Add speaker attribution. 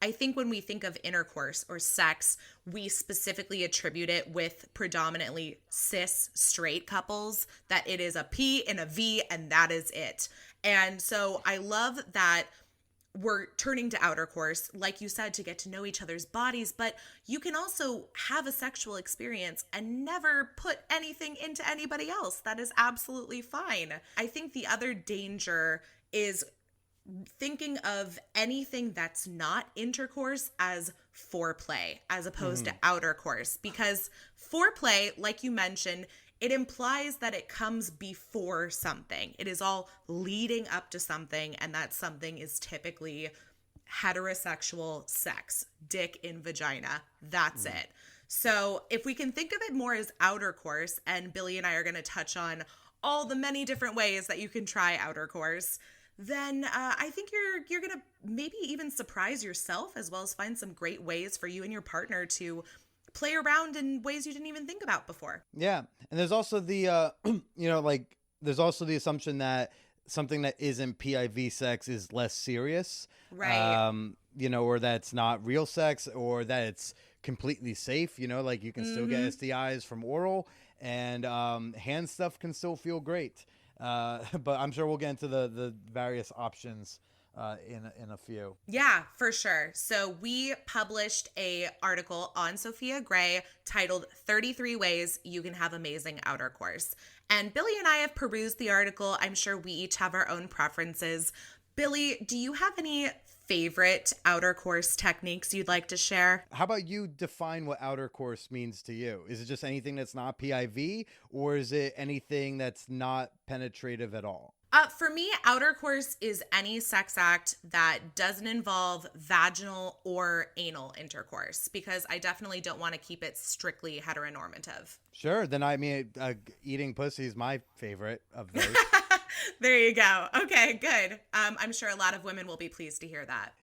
Speaker 1: I think when we think of intercourse or sex, we specifically attribute it with predominantly cis straight couples, that it is a P and a V and that is it. And so I love that we're turning to outer course, like you said, to get to know each other's bodies, but you can also have a sexual experience and never put anything into anybody else. That is absolutely fine. I think the other danger is thinking of anything that's not intercourse as foreplay as opposed to outer course, because foreplay, like you mentioned, it implies that it comes before something. It is all leading up to something, and that something is typically heterosexual sex, dick in vagina. That's it. So if we can think of it more as outer course, and Billy and I are going to touch on all the many different ways that you can try outer course, then I think you're going to maybe even surprise yourself, as well as find some great ways for you and your partner to play around in ways you didn't even think about before.
Speaker 2: Yeah. And there's also the, there's also the assumption that something that isn't PIV sex is less serious.
Speaker 1: Right.
Speaker 2: Or that's not real sex, or that it's completely safe, like you can still get STIs from oral, and hand stuff can still feel great. But I'm sure we'll get into the various options in a few.
Speaker 1: Yeah, for sure. So we published a article on Sofia Gray titled 33 Ways You Can Have Amazing Outer Course. And Billy and I have perused the article. I'm sure we each have our own preferences. Billy, do you have any favorite outer course techniques you'd like to share?
Speaker 2: How about you define what outer course means to you? Is it just anything that's not PIV, or is it anything that's not penetrative at all?
Speaker 1: For me, outer course is any sex act that doesn't involve vaginal or anal intercourse, because I definitely don't want to keep it strictly heteronormative.
Speaker 2: Sure. Then eating pussy is my favorite of those.
Speaker 1: There you go. Okay, good. I'm sure a lot of women will be pleased to hear that.